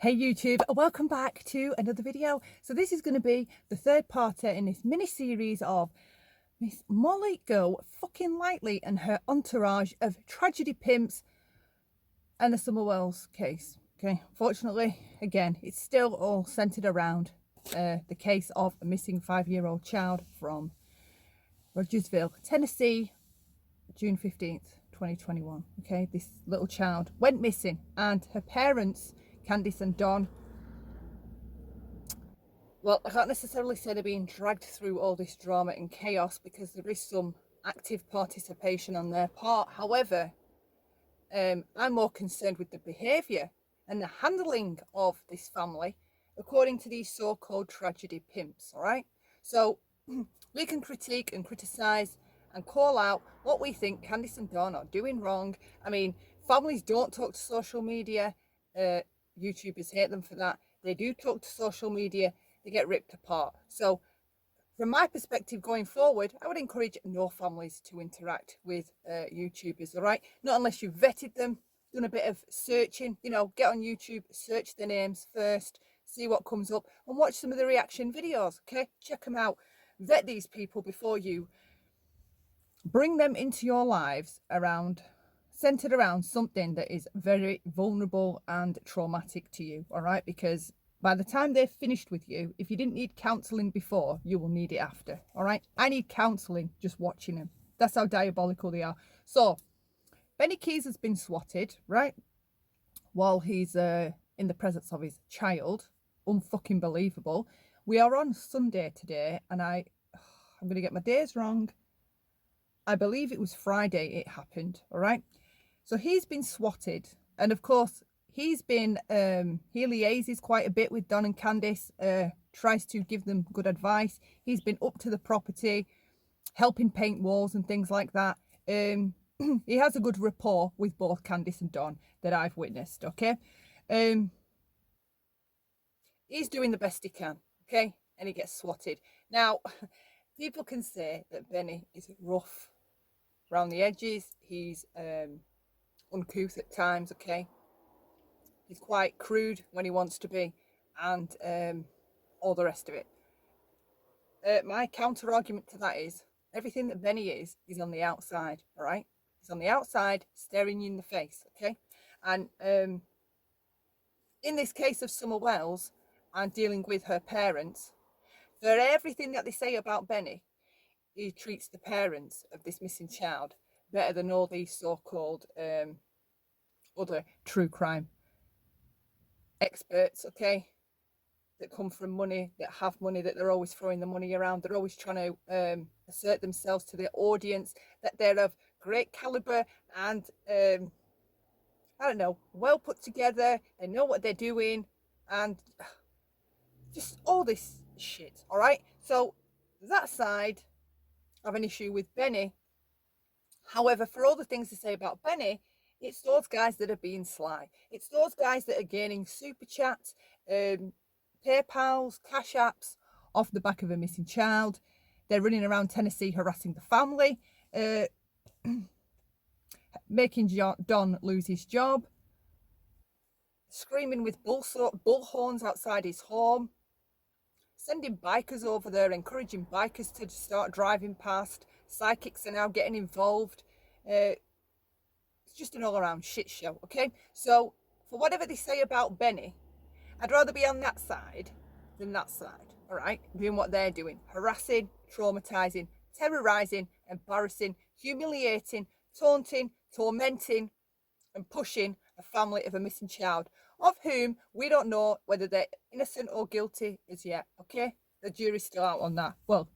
Hey YouTube, welcome back to another video. So this is going to be the third part in this mini series of Miss Molly Go Fucking Lightly and her entourage of tragedy pimps and the Summer Wells case. Okay, fortunately, again, it's still all centered around the case of a missing 5-year-old child from Rogersville, Tennessee, June 15th, 2021. Okay, this little child went missing and her parents, Candice and Don, well, I can't necessarily say they're being dragged through all this drama and chaos because there is some active participation on their part. However, I'm more concerned with the behaviour and the handling of this family according to these so-called tragedy pimps, all right? So we can critique and criticise and call out what we think Candice and Don are doing wrong. I mean, families don't talk to social media. YouTubers hate them for that. They do talk to social media, they get ripped apart. So from my perspective going forward, I would encourage no families to interact with YouTubers, all right? Not unless you've vetted them, done a bit of searching, you know, get on YouTube, search the names first, see what comes up and watch some of the reaction videos, okay? Check them out. Vet these people before you bring them into your lives centered around something that is very vulnerable and traumatic to you, all right? Because by the time they're finished with you, if you didn't need counselling before, you will need it after, all right? I need counselling just watching them. That's how diabolical they are. So BennyKeyz has been swatted, right? While he's in the presence of his child. Unfucking believable. We are on Sunday today, and I'm going to get my days wrong. I believe it was Friday it happened, all right? So he's been swatted, and of course he's been he liaises quite a bit with Don and Candice, tries to give them good advice. He's been up to the property, helping paint walls and things like that. He has a good rapport with both Candice and Don that I've witnessed, okay? He's doing the best he can, okay? And he gets swatted. Now, people can say that Benny is rough around the edges. He's uncouth at times, okay? He's quite crude when he wants to be, and all the rest of it. My counter argument to that is everything that Benny is on the outside, all right? He's on the outside, staring you in the face, okay? And in this case of Summer Wells, I'm dealing with her parents. For everything that they say about Benny, he treats the parents of this missing child better than all these so-called other true crime experts, okay, that come from money, that have money, that they're always throwing the money around. They're always trying to assert themselves to their audience, that they're of great caliber and I don't know, well put together. They know what they're doing, and just all this shit, all right? So that side, I have an issue with Benny. However, for all the things to say about Benny, it's those guys that are being sly. It's those guys that are gaining super chats, PayPals, Cash Apps off the back of a missing child. They're running around Tennessee harassing the family, making Don lose his job, screaming with bullhorns outside his home, sending bikers over there, encouraging bikers to start driving past. Psychics are now getting involved. It's just an all-around shit show, okay? So for whatever they say about Benny, I'd rather be on that side than that side, all right? Doing what they're doing. Harassing, traumatising, terrorising, embarrassing, humiliating, taunting, tormenting, and pushing a family of a missing child, of whom we don't know whether they're innocent or guilty as yet, okay? The jury's still out on that. Well,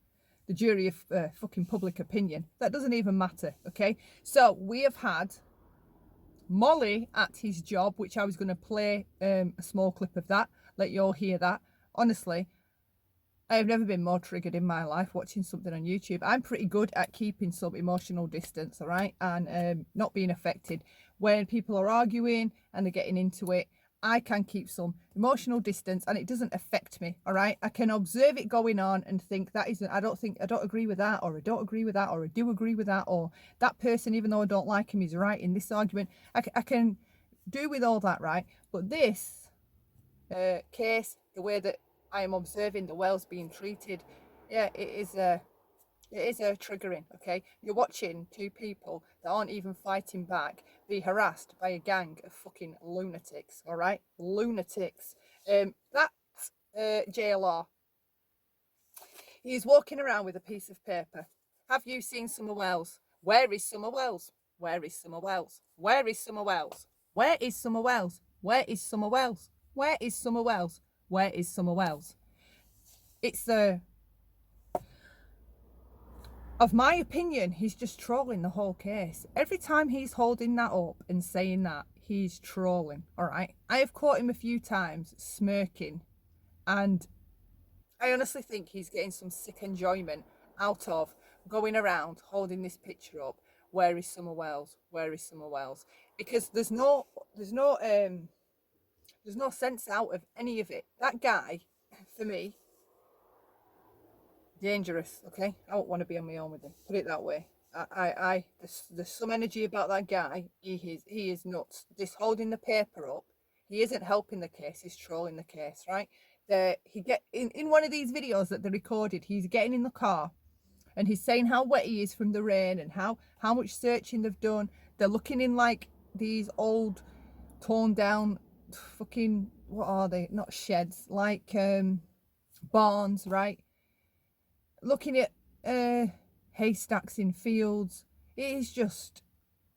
the jury of fucking public opinion. That doesn't even matter, okay? So we have had Molly at his job, which I was going to play a small clip of that, let you all hear that. Honestly, I have never been more triggered in my life watching something on YouTube. I'm pretty good at keeping some emotional distance, all right, and not being affected. When people are arguing and they're getting into it, I can keep some emotional distance and it doesn't affect me, all right? I can observe it going on and think that isn't, I don't agree with that, or I don't agree with that, or I do agree with that, or that person, even though I don't like him, is right in this argument. I can do with all that, right? But this case, the way that I am observing the whales being treated, yeah, it is triggering, okay? You're watching two people that aren't even fighting back be harassed by a gang of fucking lunatics, all right? Lunatics. That's JLR. He's walking around with a piece of paper. Have you seen Summer Wells? Where is Summer Wells? Where is Summer Wells? Where is Summer Wells? Where is Summer Wells? Where is Summer Wells? Where is Summer Wells? Where is Summer Wells? It's of my opinion, he's just trolling the whole case. Every time he's holding that up and saying that, he's trolling, all right? I have caught him a few times smirking, and I honestly think he's getting some sick enjoyment out of going around holding this picture up. Where is Summer Wells? Where is Summer Wells? Because there's no sense out of any of it. That guy, for me, dangerous. Okay, I don't want to be on my own with him. Put it that way. There's some energy about that guy. He is nuts. This holding the paper up, he isn't helping the case. He's trolling the case, right? He get in one of these videos that they recorded. He's getting in the car, and he's saying how wet he is from the rain and how much searching they've done. They're looking in like these old, torn down, fucking, what are they? Not sheds, like barns, right? Looking at haystacks in fields. It is just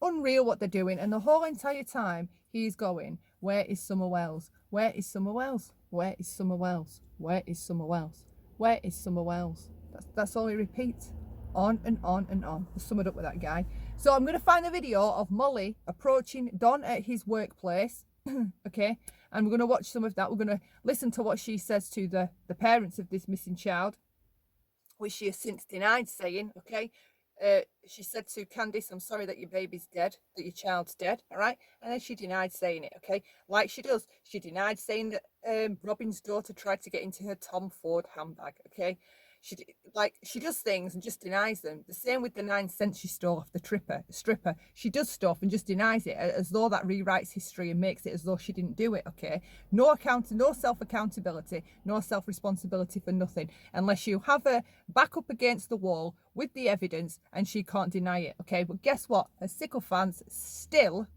unreal what they're doing, and the whole entire time he's going, where is Summer Wells? Where is Summer Wells? Where is Summer Wells? Where is Summer Wells? Where is Summer Wells? That's all he repeats, on and on and on. I'll sum it up with that guy. So I'm going to find a video of Molly approaching Don at his workplace, okay, and we're going to watch some of that. We're going to listen to what she says to the parents of this missing child, which she has since denied saying, okay. She said to Candice, I'm sorry that your baby's dead, that your child's dead, all right? And then she denied saying it, okay? Like she does. She denied saying that Robin's daughter tried to get into her Tom Ford handbag, okay? She does things and just denies them. The same with the 9 cents she stole off the stripper. She does stuff and just denies it, as though that rewrites history and makes it as though she didn't do it, okay? No self-accountability, no self-responsibility for nothing, unless you have her back up against the wall with the evidence and she can't deny it, okay? But guess what? Her sycophants still,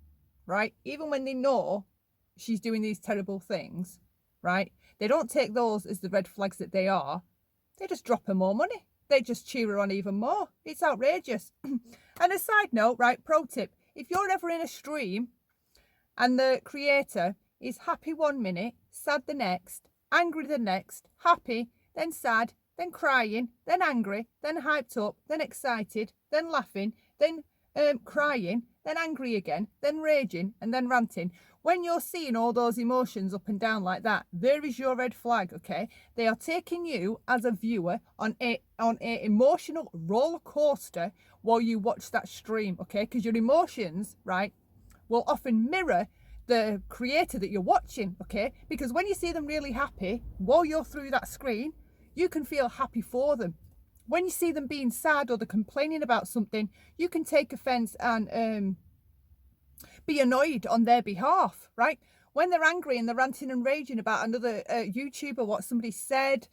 right, even when they know she's doing these terrible things, right, they don't take those as the red flags that they are. They just drop her more money. They just cheer her on even more. It's outrageous. And a side note, right, pro tip, if you're ever in a stream and the creator is happy 1 minute, sad the next, angry the next, happy, then sad, then crying, then angry, then hyped up, then excited, then laughing, then crying, then angry again, then raging, and then ranting. When you're seeing all those emotions up and down like that, there is your red flag, okay? They are taking you as a viewer on a emotional roller coaster while you watch that stream, okay? Because your emotions, right, will often mirror the creator that you're watching, okay? Because when you see them really happy while you're through that screen, you can feel happy for them. When you see them being sad or they're complaining about something, you can take offense and be annoyed on their behalf, right? When they're angry and they're ranting and raging about another YouTuber, what somebody said,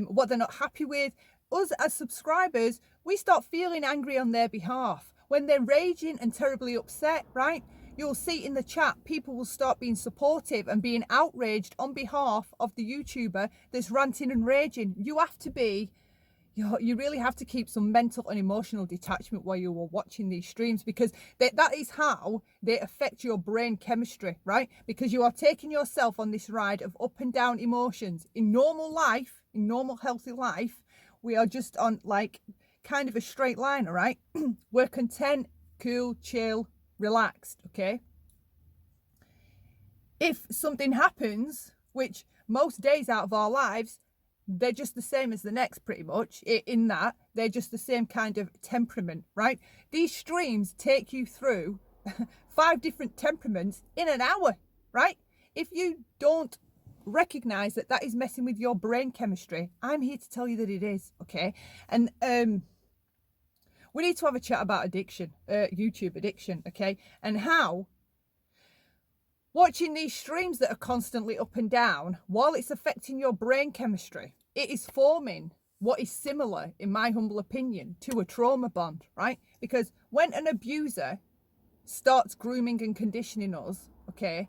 what they're not happy with, us as subscribers, we start feeling angry on their behalf. When they're raging and terribly upset, right? You'll see in the chat, people will start being supportive and being outraged on behalf of the YouTuber that's ranting and raging. You have to be, you really have to keep some mental and emotional detachment while you are watching these streams, because that is how they affect your brain chemistry, right? Because you are taking yourself on this ride of up and down emotions. In normal life, in normal healthy life, we are just on like kind of a straight line, all right? We're content, cool, chill, relaxed, okay? If something happens, which most days out of our lives, they're just the same as the next, pretty much, in that they're just the same kind of temperament, right? These streams take you through 5 different temperaments in an hour, right? If you don't recognize that that is messing with your brain chemistry, I'm here to tell you that it is, okay? And we need to have a chat about addiction, YouTube addiction, okay? And how Watching these streams that are constantly up and down, while it's affecting your brain chemistry, it is forming what is similar, in my humble opinion, to a trauma bond, right? Because when an abuser starts grooming and conditioning us, okay,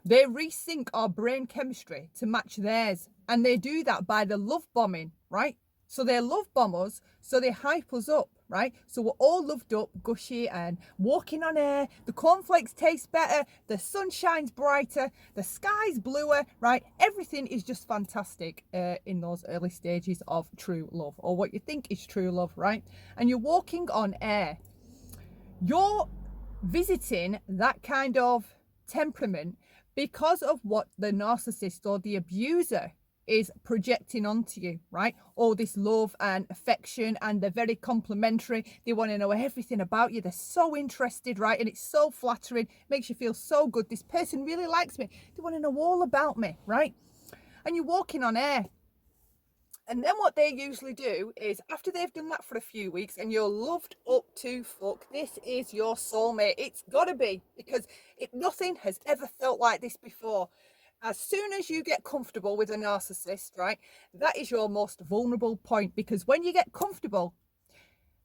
they resync our brain chemistry to match theirs. And they do that by the love bombing, right? So they love bomb us, so they hype us up, right? So we're all loved up, gushy and walking on air. The cornflakes taste better. The sun shines brighter. The sky's bluer, right? Everything is just fantastic in those early stages of true love, or what you think is true love, right? And you're walking on air. You're visiting that kind of temperament because of what the narcissist or the abuser is projecting onto you, right? All this love and affection, and they're very complimentary. They want to know everything about you. They're so interested, right? And it's so flattering, makes you feel so good. This person really likes me. They want to know all about me, right? And you're walking on air. And then what they usually do is, after they've done that for a few weeks and you're loved up to fuck, this is your soulmate. It's got to be, because nothing has ever felt like this before. As soon as you get comfortable with a narcissist, right, that is your most vulnerable point. Because when you get comfortable,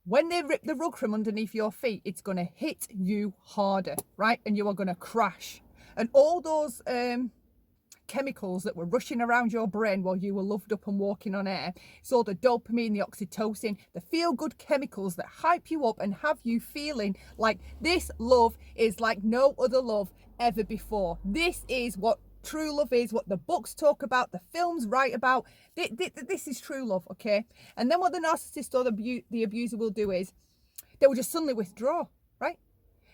when they rip the rug from underneath your feet, it's going to hit you harder, right? And you are going to crash. And all those chemicals that were rushing around your brain while you were loved up and walking on air, so the dopamine, the oxytocin, the feel-good chemicals that hype you up and have you feeling like this love is like no other love ever before. This is what true love is, what the books talk about, the films write about. This is true love, okay? And then what the narcissist or the abuser will do is they will just suddenly withdraw, right?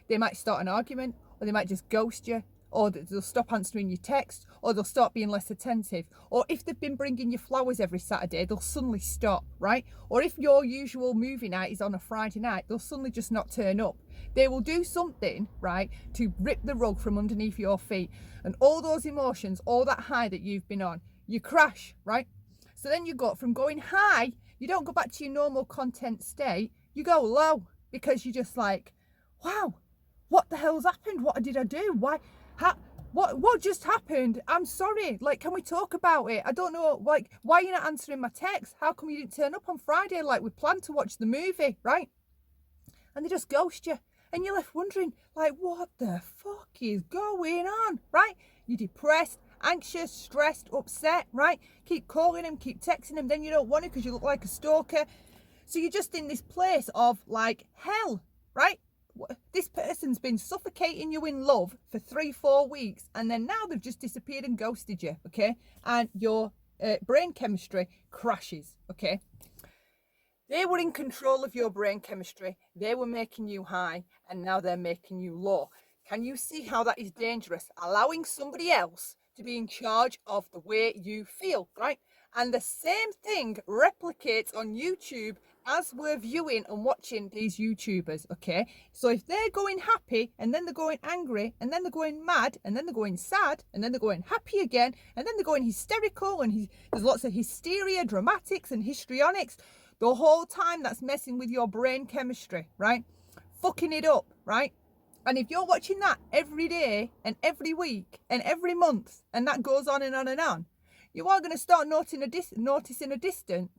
They might start an argument, or they might just ghost you, or they'll stop answering your text, or they'll start being less attentive. Or if they've been bringing you flowers every Saturday, they'll suddenly stop, right? Or if your usual movie night is on a Friday night, they'll suddenly just not turn up. They will do something, right, to rip the rug from underneath your feet. And all those emotions, all that high that you've been on, you crash, right? So then you go from going high, you don't go back to your normal content state, you go low, because you're just like, wow, what the hell's happened? What did I do? Why? What just happened? I'm sorry. Like, can we talk about it? I don't know. Like, why are you not answering my text? How come you didn't turn up on Friday like we planned to watch the movie, right? And they just ghost you. And you're left wondering, like, what the fuck is going on, right? You're depressed, anxious, stressed, upset, right? Keep calling him, keep texting him. Then you don't want to because you look like a stalker. So you're just in this place of, like, hell, right? This person's been suffocating you in love for 3-4 weeks, and then now they've just disappeared and ghosted you, okay? And your brain chemistry crashes, okay? They were in control of your brain chemistry. They were making you high, and now they're making you low. Can you see how that is dangerous? Allowing somebody else to be in charge of the way you feel, right? And the same thing replicates on YouTube as we're viewing and watching these YouTubers, okay? So if they're going happy, and then they're going angry, and then they're going mad, and then they're going sad, and then they're going happy again, and then they're going hysterical, and there's lots of hysteria, dramatics, and histrionics, the whole time that's messing with your brain chemistry, right? Fucking it up, right? And if you're watching that every day, and every week, and every month, and that goes on and on and on, you are going to start noticing a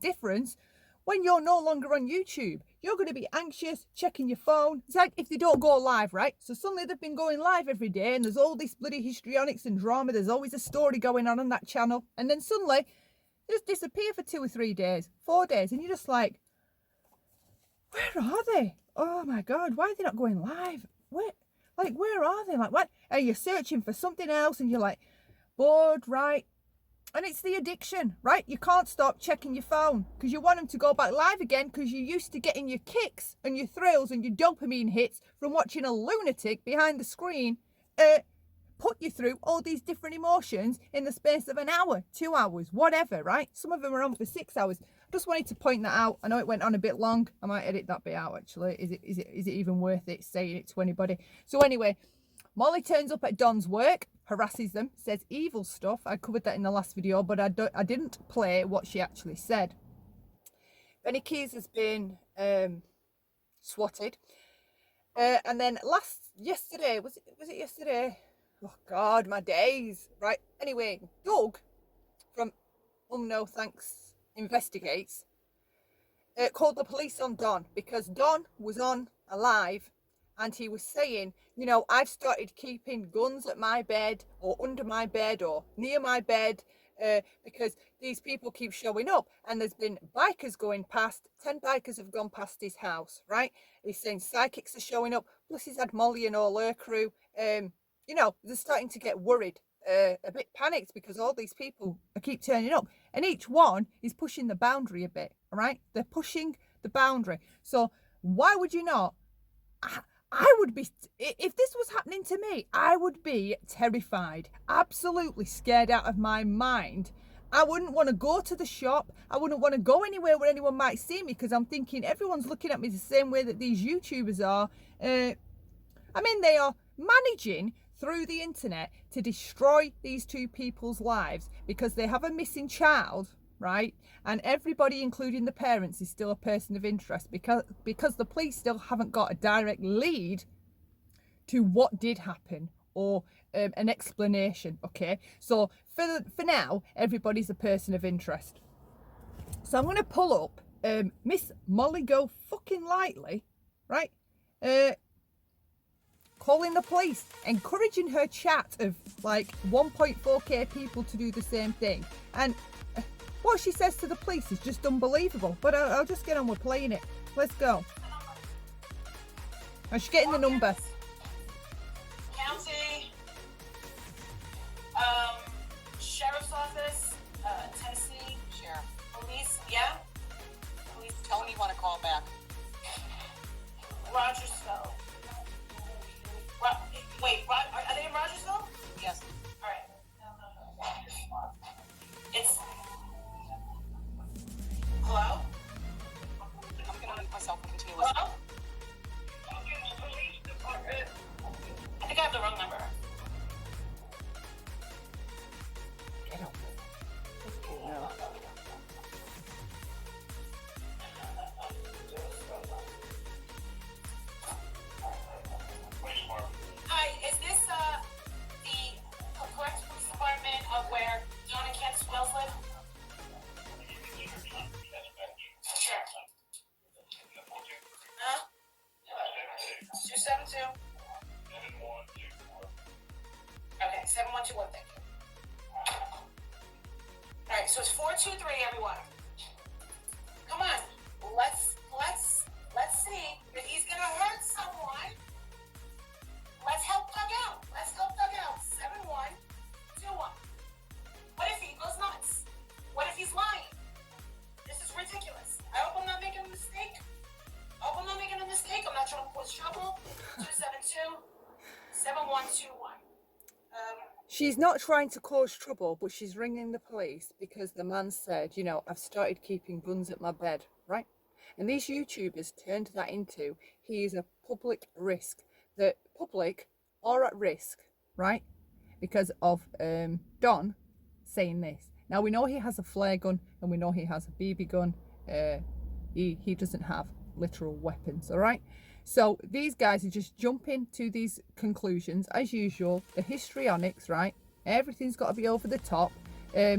difference when you're no longer on YouTube. You're going to be anxious, checking your phone. It's like if they don't go live, right? So suddenly they've been going live every day, and there's all this bloody histrionics and drama. There's always a story going on that channel. And then suddenly they just disappear for 2 or 3 days, 4 days. And you're just like, where are they? Oh my God, why are they not going live? Where are they? Like, what? And you're searching for something else, and you're like, bored, right? And it's the addiction, right? You can't stop checking your phone because you want them to go back live again, because you're used to getting your kicks and your thrills and your dopamine hits from watching a lunatic behind the screen put you through all these different emotions in the space of an hour, 2 hours, whatever, right? Some of them are on for 6 hours. Just wanted to point that out. I know it went on a bit long. I might edit that bit out, actually. Is it even worth it saying it to anybody? So anyway, Molly turns up at Don's work, harasses them, says evil stuff. I covered that in the last video, but I didn't play what she actually said. BennyKeyz has been swatted. And then yesterday, was it yesterday? Oh God, my days. Right. Anyway, Doug from No Thanks Investigates called the police on Don because Don was on alive and he was saying, I've started keeping guns at my bed or under my bed or near my bed because these people keep showing up. And there's been bikers going past. 10 bikers have gone past his house, right? He's saying psychics are showing up. Plus, he's had Molly and all her crew. They're starting to get worried, a bit panicked because all these people keep turning up. And each one is pushing the boundary a bit, all right? They're pushing the boundary. So why would you not? I would be, if this was happening to me, I would be terrified, absolutely scared out of my mind. I wouldn't want to go to the shop. I wouldn't want to go anywhere where anyone might see me because I'm thinking everyone's looking at me the same way that these YouTubers are. They are managing through the internet to destroy these two people's lives because they have a missing child, right? And everybody, including the parents, is still a person of interest because the police still haven't got a direct lead to what did happen or an explanation, okay? So for now, everybody's a person of interest. So I'm going to pull up Miss Molly Go Fucking Lightly, right? Calling the police, encouraging her chat of like 1.4k people to do the same thing. And what she says to the police is just unbelievable. But I'll just get on with playing it. Let's go. And she's getting the number. County, Sheriff's Office, Tennessee, Sheriff, Police, yeah? Police, tell them you want to call back. Rogersville. Wait, are they in Rogersville? Yes. All right. It's... Hello? I'm going to mute myself and continue listening. Hello? I think I have the wrong number. Hi, is this the correct police department of where John and Kent Wells live? Sure. Huh? 272. Okay, 7121, thank you. Alright, so it's 423, everyone. Come on, let's see if he's gonna hurt someone. Let's help Doug out. 7121. What if he goes nuts? What if he's lying? This is ridiculous. I hope I'm not making a mistake. I'm not trying to cause trouble. 272 7121. She's not trying to cause trouble, but she's ringing the police because the man said, I've started keeping guns at my bed, right? And these YouTubers turned that into, he is a public risk. The public are at risk, right? Because of Don saying this. Now, we know he has a flare gun and we know he has a BB gun. He doesn't have literal weapons, all right? So these guys are just jumping to these conclusions as usual. The histrionics, right? Everything's got to be over the top. Yeah,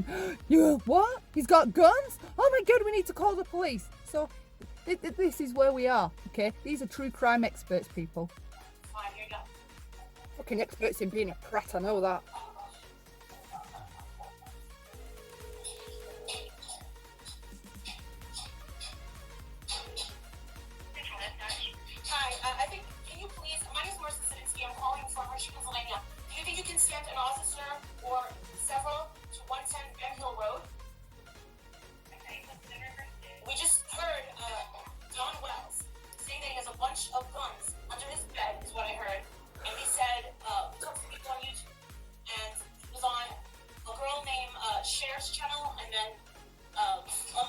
what? He's got guns? Oh my God, we need to call the police. So this is where we are, okay? These are true crime experts, people. Fine, you're done. Fucking experts in being a prat, I know that. Hi, I think, can you please, my name is Marissa Sidinsky, I'm calling from Hershey, Pennsylvania. Do you think you can send an officer or several to 110 Ben Hill Road? We just heard Don Wells saying that he has a bunch of guns under his bed, is what I heard. And he said, talk to people on YouTube. And he was on a girl named Cher's channel, and then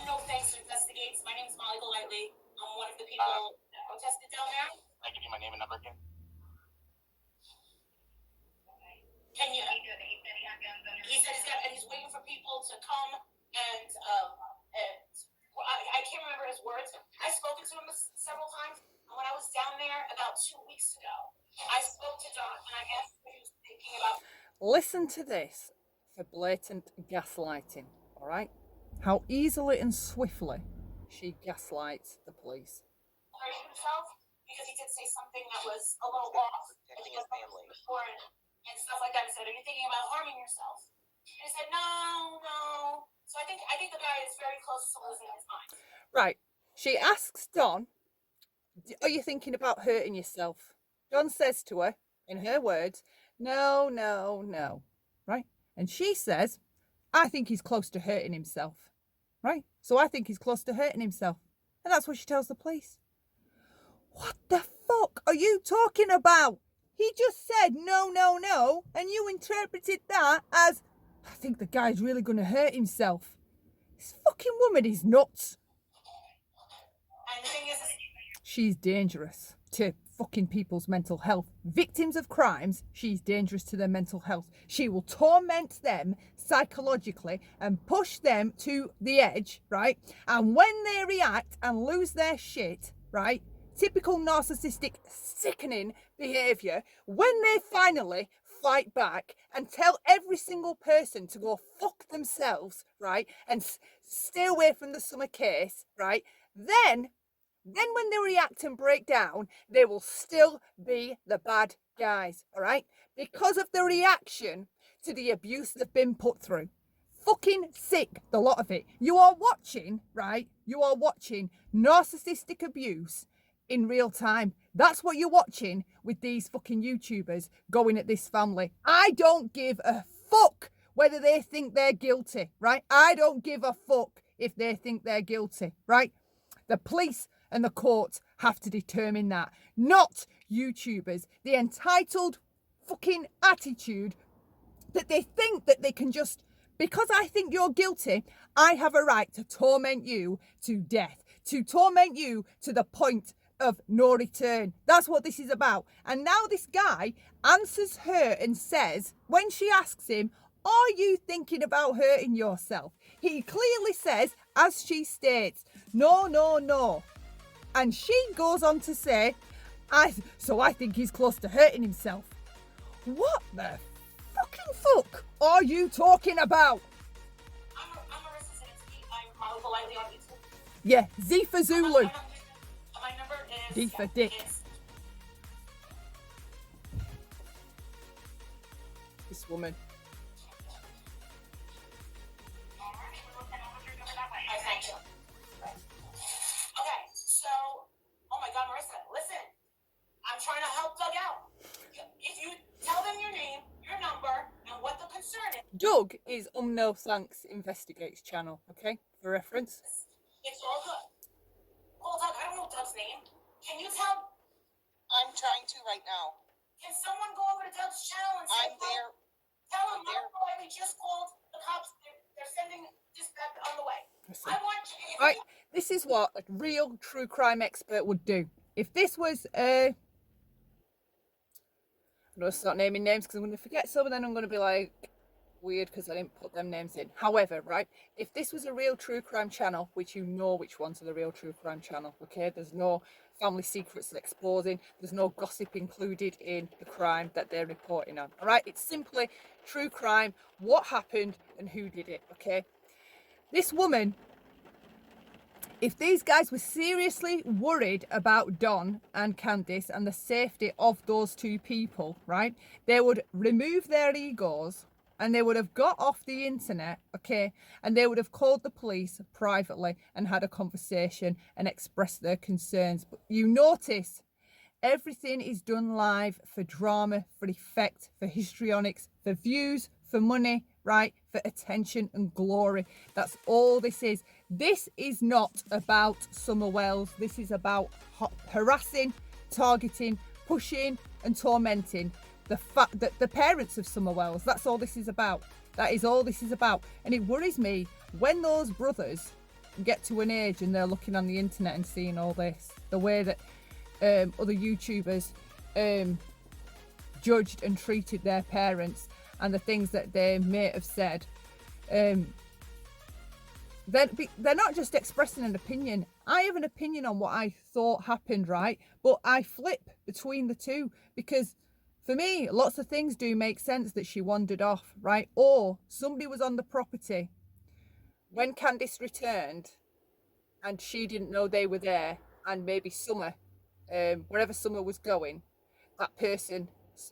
No Thanks Investigates. My name is Molly Golightly. I'm one of the people that protested down there. Can I give you my name and number again? Can you? He said he's waiting for people to come and I can't remember his words. I've spoken to him several times. And when I was down there about 2 weeks ago, I spoke to Don and I asked him what he was thinking about Listen to this for blatant gaslighting, all right? How easily and swiftly she gaslights the police. Himself because he did say something that was a little off. Protecting his family. And stuff like that. I said, "Are you thinking about harming yourself?" And he said, "No." So I think the guy is very close to losing his mind. Right. She asks Don, "Are you thinking about hurting yourself?" Don says to her, in her words, no. Right? And she says, "I think he's close to hurting himself." Right? So I think he's close to hurting himself. And that's what she tells the police. What the fuck are you talking about? He just said no, and you interpreted that as, "I think the guy's really going to hurt himself." This fucking woman is nuts. And the thing is, she's dangerous to fucking people's mental health. Victims of crimes, she's dangerous to their mental health. She will torment them psychologically and push them to the edge, right? And when they react and lose their shit, right? Typical narcissistic, sickening behaviour, when they finally fight back and tell every single person to go fuck themselves, right? And stay away from the summer case, right? Then when they react and break down, they will still be the bad guys, all right? Because of the reaction to the abuse they've been put through. Fucking sick, the lot of it. You are watching, right? You are watching narcissistic abuse in real time. That's what you're watching with these fucking YouTubers going at this family. I don't give a fuck whether they think they're guilty, right? I don't give a fuck if they think they're guilty, right? The police and the courts have to determine that, not YouTubers. The entitled fucking attitude that they think that they can just, because I think you're guilty, I have a right to torment you to death, to torment you to the point of no return. That's what this is about. And now this guy answers her and says, when she asks him, "Are you thinking about hurting yourself?" He clearly says, as she states, no. And she goes on to say, I think he's close to hurting himself. What the fucking fuck are you talking about? I'm Marissa Sinsky. I'm Molly Politely on YouTube. Yeah, Z for Zulu. My number is... D for Dick. This woman. Thank you. Okay, so, oh my God, Marissa, listen. I'm trying to help Doug out. If you tell them your name, your number, and what the concern is. Doug is No Thanks Investigates channel, okay? For reference. It's all good. Well, Doug, I don't know Doug's name. Can you tell? I'm trying to right now. Can someone go over to Doug's channel and say, I'm there. Tell him we just called the cops. They're sending dispatch on the way. I want you. Right, this is what a real true crime expert would do. If this was I'm going to start naming names because I'm going to forget some and then I'm going to be like, weird because I didn't put them names in. However, right, if this was a real true crime channel, which you know which ones are the real true crime channel, okay, there's no family secrets exposing, there's no gossip included in the crime that they're reporting on, all right? It's simply true crime, what happened and who did it, okay? This woman, if these guys were seriously worried about Don and Candice and the safety of those two people, right, they would remove their egos and they would have got off the internet, okay, and they would have called the police privately and had a conversation and expressed their concerns. But you notice everything is done live for drama, for effect, for histrionics, for views, for money, right, for attention and glory. That's all this is. This is not about Summer Wells. This is about harassing, targeting, pushing and tormenting the parents of Summer Wells. That's all this is about. That is all this is about. And it worries me when those brothers get to an age and they're looking on the internet and seeing all this, the way that other YouTubers judged and treated their parents and the things that they may have said. They're not just expressing an opinion. I have an opinion on what I thought happened, right? But I flip between the two because For me, lots of things do make sense that she wandered off, right? Or somebody was on the property when Candice returned and she didn't know they were there, and maybe Summer, wherever Summer was going, that person,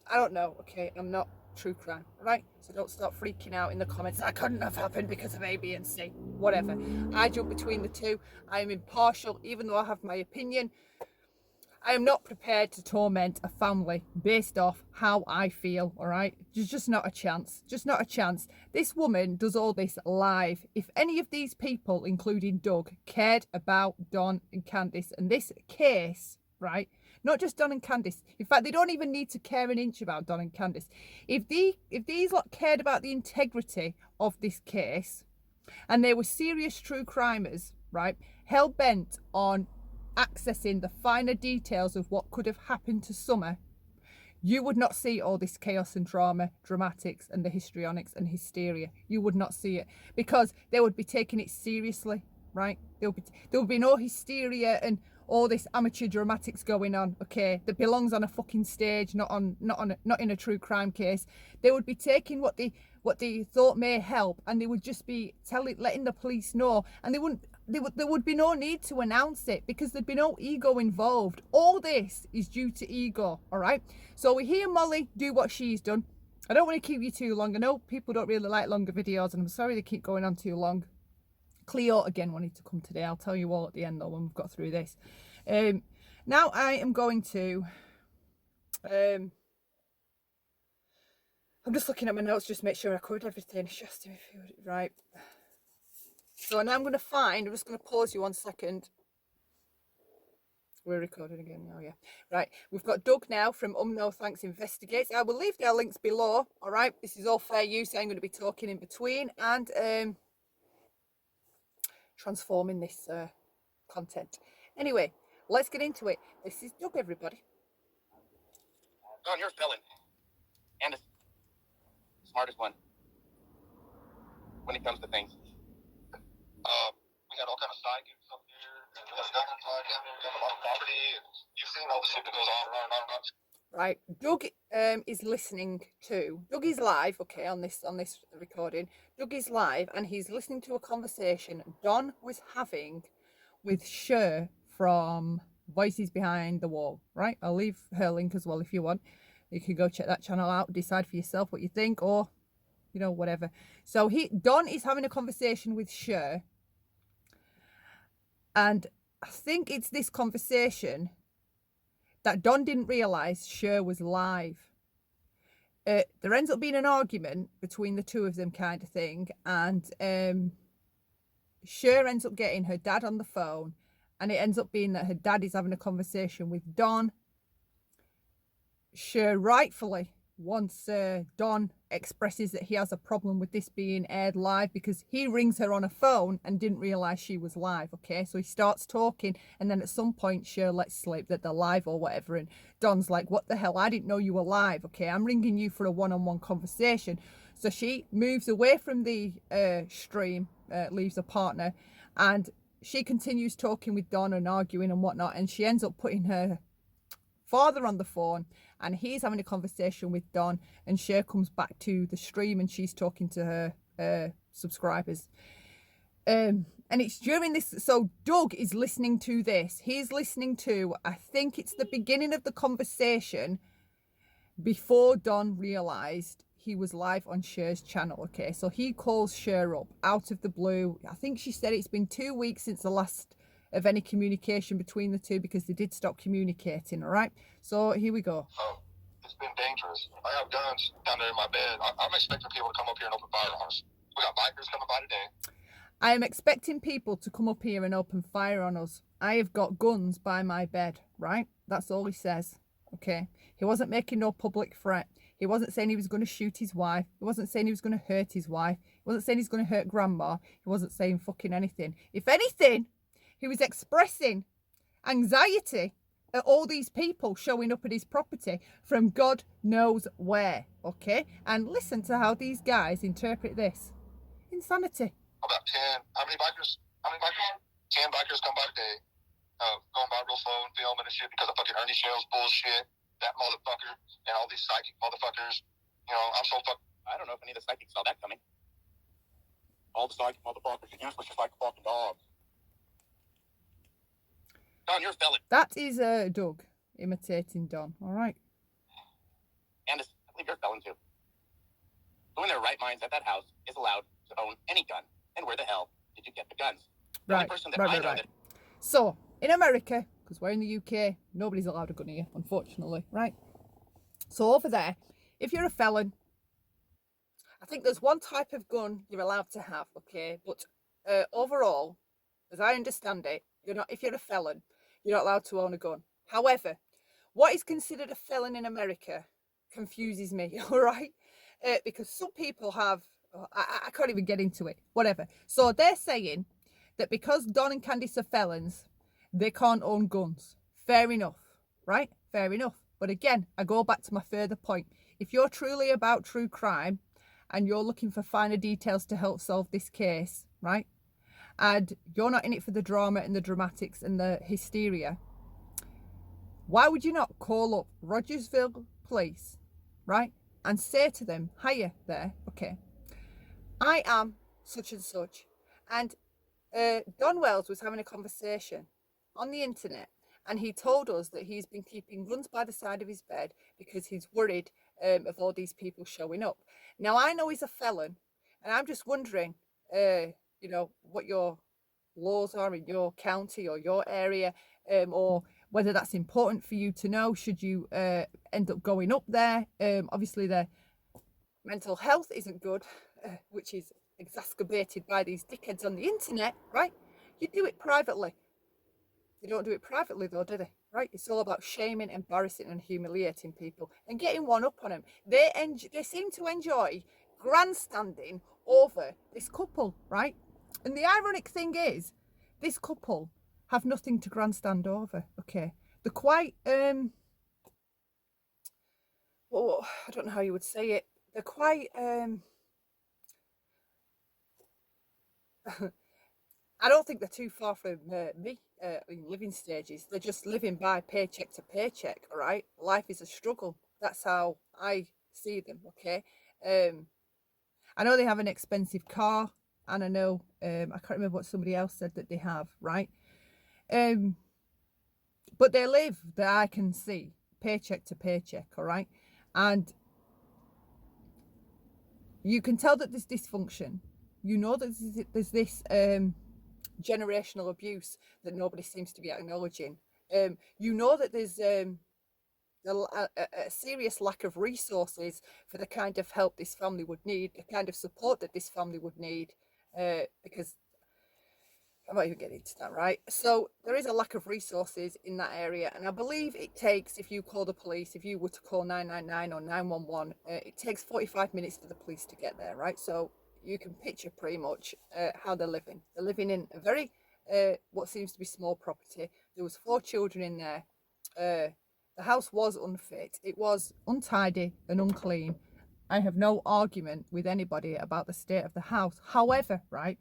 I don't know, okay, I'm not true crime, right? So don't start freaking out in the comments. That couldn't have happened because of A, B, and C. Whatever. I jump between the two. I am impartial, even though I have my opinion. I am not prepared to torment a family based off how I feel, all right? There's just not a chance. Just not a chance. This woman does all this live. If any of these people, including Doug, cared about Don and Candice and this case, right? Not just Don and Candice. In fact, they don't even need to care an inch about Don and Candice. If these lot cared about the integrity of this case, and they were serious true crimers, right? Hell bent on accessing the finer details of what could have happened to Summer, you would not see all this chaos and drama, dramatics and the histrionics and hysteria. You would not see it, because they would be taking it seriously, right? There would be no hysteria and all this amateur dramatics going on, okay, that belongs on a fucking stage, not in a true crime case. They would be taking what they thought may help, and they would just be letting the police know, and there would be no need to announce it, because there'd be no ego involved. All this is due to ego, all right? So we hear Molly do what she's done. I don't want to keep you too long. I know people don't really like longer videos, and I'm sorry they keep going on too long. Cleo again wanted to come today. I'll tell you all at the end though when we've got through this. Now I am going to... I'm just looking at my notes just to make sure I covered everything. It's just right. So now I'm going to I'm just going to pause you 1 second. We're recording again now, yeah. Right, we've got Doug now from No Thanks Investigates. I will leave their links below, all right? This is all fair use. I'm going to be talking in between and transforming this content. Anyway, let's get into it. This is Doug, everybody. Don, you're a felon. And the smartest one. When it comes to things. We got all kind of sidekicks up here. And we got a gun inside. We got a lot of property. And you've seen all the shit that goes on. Right, Doug is listening to. Doug is live, okay, on this recording. Doug is live, and he's listening to a conversation Don was having with Cher from Voices Behind the Wall. Right, I'll leave her link as well if you want. You can go check that channel out, decide for yourself what you think, or you know, whatever. So Don is having a conversation with Cher, and I think it's this conversation that Don didn't realise Cher was live. There ends up being an argument between the two of them, kind of thing, and Cher ends up getting her dad on the phone, and it ends up being that her dad is having a conversation with Don. Cher rightfully, once Don expresses that he has a problem with this being aired live, because he rings her on a phone and didn't realise she was live, okay? So he starts talking, and then at some point Cher lets slip that they're live or whatever, and Don's like, what the hell, I didn't know you were live, okay? I'm ringing you for a one-on-one conversation. So she moves away from the stream, leaves her partner, and she continues talking with Don and arguing and whatnot, and she ends up putting her father on the phone, and he's having a conversation with Don, and Cher comes back to the stream and she's talking to her subscribers. And it's during this, so Doug is listening to this. He's listening to, I think it's the beginning of the conversation before Don realised he was live on Cher's channel, okay? So he calls Cher up out of the blue. I think she said it's been 2 weeks since the last of any communication between the two, because they did stop communicating, all right? So here we go. Oh, it's been dangerous. I have guns down there in my bed. I'm expecting people to come up here and open fire on us. We got bikers coming by today. I am expecting people to come up here and open fire on us. I have got guns by my bed, right? That's all he says, okay? He wasn't making no public threat. He wasn't saying he was going to shoot his wife. He wasn't saying he was going to hurt his wife. He wasn't saying he's going to hurt grandma. He wasn't saying fucking anything. If anything, he was expressing anxiety at all these people showing up at his property from God knows where, okay? And listen to how these guys interpret this. Insanity. About 10. How many bikers? 10 bikers come by today. Going by real slow and filming and shit because of fucking Ernie Shell's bullshit. that motherfucker and all these psychic motherfuckers. You know, I'm so fuck. I don't know if any of the psychics saw that coming. All the psychic motherfuckers, you're useless just like a fucking dog. Don, you're a felon. That is Doug imitating Don. All right. Candace, I believe you're a felon too. Who in their right minds at that house is allowed to own any gun? And where the hell did you get the guns? The only person that I know that... So, in America, because we're in the UK, nobody's allowed a gun here, unfortunately, right? So over there, if you're a felon, I think there's one type of gun you're allowed to have, okay? But overall, as I understand it, if you're a felon, you're not allowed to own a gun. However, what is considered a felon in America confuses me, all right? Because some people have, I can't even get into it, whatever. So they're saying that because Don and Candice are felons, they can't own guns. Fair enough, right? Fair enough. But again, I go back to my further point. If you're truly about true crime and you're looking for finer details to help solve this case, right? And you're not in it for the drama and the dramatics and the hysteria, why would you not call up Rogersville Police, right? And say to them, hiya there, okay, I am such and such. And Don Wells was having a conversation on the internet, and he told us that he's been keeping guns by the side of his bed because he's worried of all these people showing up. Now, I know he's a felon, and I'm just wondering, you know, what your laws are in your county or your area, or whether that's important for you to know should you end up going up there. Obviously, their mental health isn't good, which is exacerbated by these dickheads on the internet, right? You do it privately. They don't do it privately though, do they? Right? It's all about shaming, embarrassing and humiliating people and getting one up on them. They seem to enjoy grandstanding over this couple, right? And the ironic thing is, this couple have nothing to grandstand over, okay? They're quite, well, I don't know how you would say it. They're quite, I don't think they're too far from me in living stages. They're just living by paycheck to paycheck, all right? Life is a struggle. That's how I see them, okay? I know they have an expensive car, and I know, I can't remember what somebody else said that they have, right? But they live, that I can see, paycheck to paycheck, all right? And you can tell that there's dysfunction. You know that there's this generational abuse that nobody seems to be acknowledging. You know that there's a serious lack of resources for the kind of help this family would need, the kind of support that this family would need, because I'm not even getting into that, right? So there is a lack of resources in that area, and I believe it takes, if you call the police, if you were to call 999 or 911, it takes 45 minutes for the police to get there, right? So you can picture pretty much how they're living. They're living in a very, what seems to be small property. There was 4 children in there. The house was unfit. It was untidy and unclean. I have no argument with anybody about the state of the house. However, right,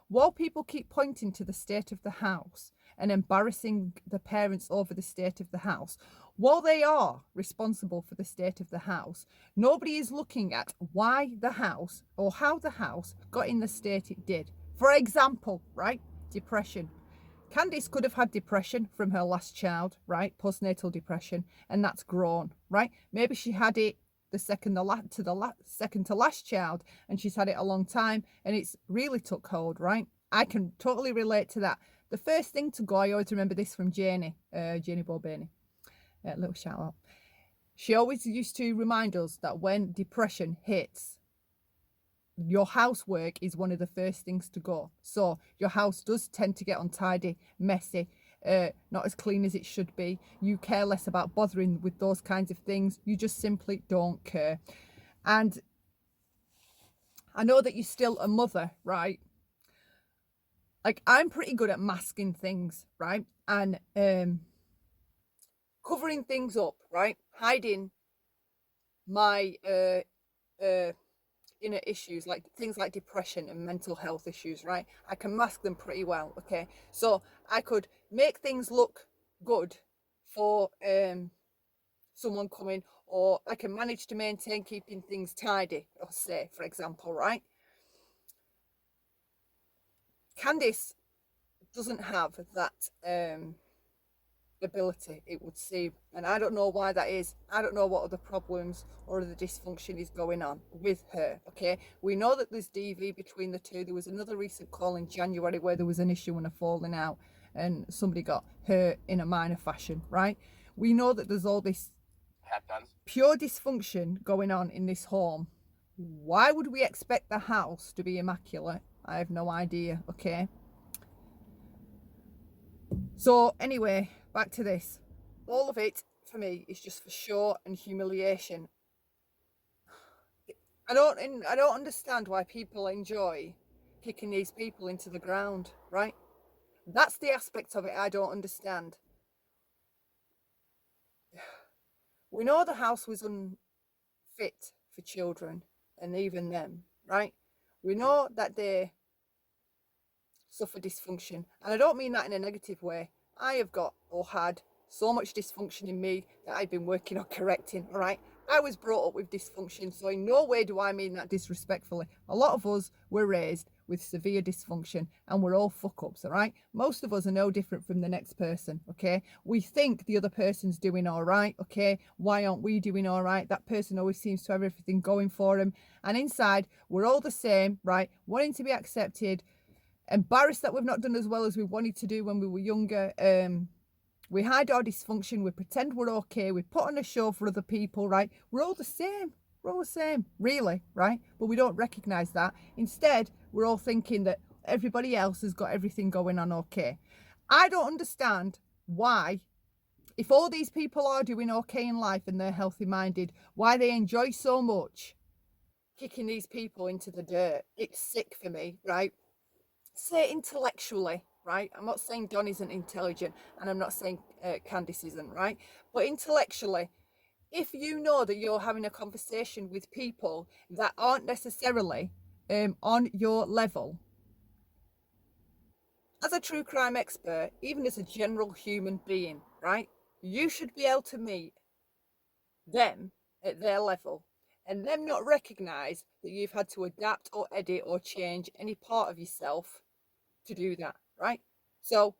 while people keep pointing to the state of the house and embarrassing the parents over the state of the house, while they are responsible for the state of the house, nobody is looking at why the house or how the house got in the state it did. For example, right, depression. Candice could have had depression from her last child, right, postnatal depression, and that's grown, right? Maybe she had it the second to last child, and she's had it a long time, and it's really took hold, right? I can totally relate to that. The first thing to go, I always remember this from Janie Bobaney. Little shout out. She always used to remind us that when depression hits, your housework is one of the first things to go. So your house does tend to get untidy, messy, not as clean as it should be. You care less about bothering with those kinds of things. You just simply don't care. And I know that you're still a mother, right? Like, I'm pretty good at masking things, right? And covering things up, right? Hiding my inner issues, like things like depression and mental health issues, right? I can mask them pretty well, okay? So I could make things look good for someone coming, or I can manage to maintain keeping things tidy, or say, for example, right? Candice doesn't have that ability, it would seem, and I don't know why that is. I don't know what other problems or other dysfunction is going on with her. Okay, we know that there's DV between the two. There was another recent call in January where there was an issue and a falling out and somebody got hurt in a minor fashion, right? We know that there's all this pure dysfunction going on in this home. Why would we expect the house to be immaculate? I have no idea. Okay, so anyway, back to this. All of it for me is just for show and humiliation. I don't understand why people enjoy kicking these people into the ground, right? That's the aspect of it I don't understand. We know the house was unfit for children, and even them, right? We know that they suffer dysfunction, and I don't mean that in a negative way. I have got or had so much dysfunction in me that I've been working on correcting, all right? I was brought up with dysfunction, so in no way do I mean that disrespectfully. A lot of us were raised with severe dysfunction, and we're all fuck-ups, all right? Most of us are no different from the next person, okay? We think the other person's doing all right, okay? Why aren't we doing all right? That person always seems to have everything going for them. And inside, we're all the same, right? Wanting to be accepted, embarrassed that we've not done as well as we wanted to do when we were younger. We hide our dysfunction, we pretend we're okay, we put on a show for other people, right? We're all the same. We're all the same, really, right? But we don't recognise that. Instead, we're all thinking that everybody else has got everything going on okay. I don't understand why, if all these people are doing okay in life and they're healthy-minded, why they enjoy so much kicking these people into the dirt. It's sick for me, right? Say intellectually, right? I'm not saying Don isn't intelligent, and I'm not saying Candice isn't, right? But intellectually, if you know that you're having a conversation with people that aren't necessarily on your level, as a true crime expert, even as a general human being, right? You should be able to meet them at their level and them not recognise that you've had to adapt or edit or change any part of yourself to do that, right? So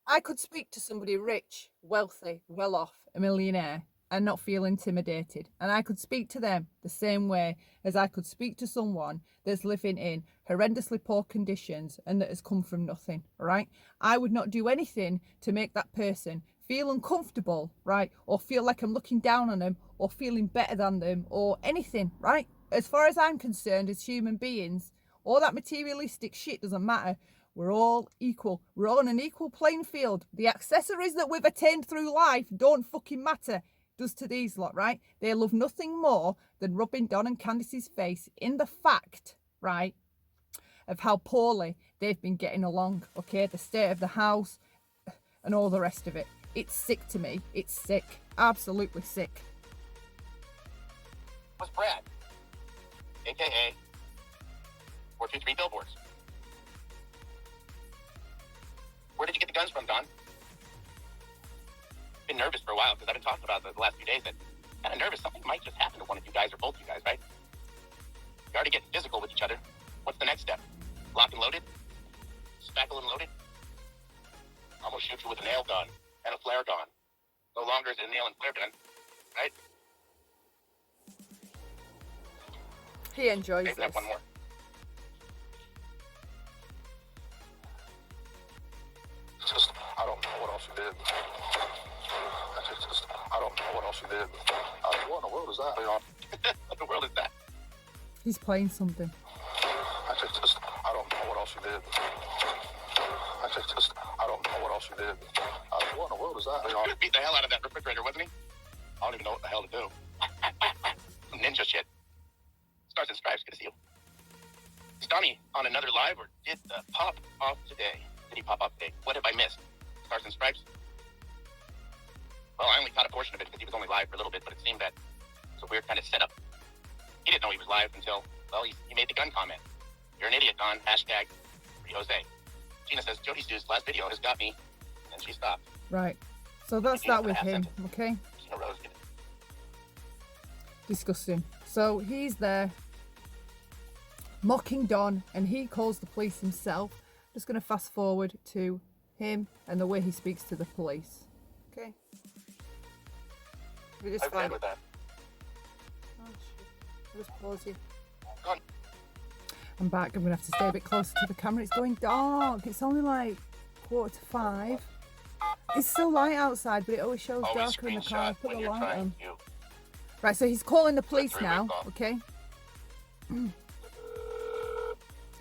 I could speak to somebody rich, wealthy, well off, a millionaire, and not feel intimidated. And I could speak to them the same way as I could speak to someone that's living in horrendously poor conditions and that has come from nothing, right? I would not do anything to make that person feel uncomfortable, right? Or feel like I'm looking down on them or feeling better than them or anything, right? As far as I'm concerned, as human beings, all that materialistic shit doesn't matter. We're all equal. We're all on an equal playing field. The accessories that we've attained through life don't fucking matter. Does to these lot, right? They love nothing more than rubbing Don and Candice's face in the fact, right, of how poorly they've been getting along, okay? The state of the house and all the rest of it. It's sick to me. It's sick. Absolutely sick. Was Brad, a.k.a. 423 Billboards. Where did you get the guns from, Don? Been nervous for a while because I've been talking about the last few days that kind of nervous. Something might just happen to one of you guys or both you guys, right? You're already getting physical with each other. What's the next step? Lock and loaded? Spackle and loaded? Almost shoot you with a nail gun and a flare gun. No longer is it a nail and flare gun, right? He enjoys Maybe this. One more. Just, I don't know what else you did. I don't know what else you did. What in the world is that? What in the world is that? He's playing something. I don't know what else you did. I don't know what else you did. What in the world is that? He beat the hell out of that refrigerator, wasn't he? I don't even know what the hell to do. Some ninja shit. Stars and Stripes, good to see you. Is Donnie on another live, or did the pop off today? Did he pop off today? What have I missed? Stars and Stripes? Well, I only caught a portion of it because he was only live for a little bit, but it seemed that it was a weird kind of setup. He didn't know he was live until, well, he made the gun comment. You're an idiot, Don. Hashtag Free Jose. Gina says, Jody's dude's last video has got me. And she stopped. Right. So that's that with him, okay? a rose. Disgusting. So he's there mocking Don, and he calls the police himself. Just going to fast forward to him and the way he speaks to the police. Okay. We just I'm find fine with that. Oh, shit. I'll just pause you. Go on. I'm back. I'm going to have to stay a bit closer to the camera. It's going dark. It's only like 4:45. It's still light outside, but it always shows Always darker in the car. I screenshot put when the you're light trying on. to. Right, so he's calling the police three-way now, call. okay?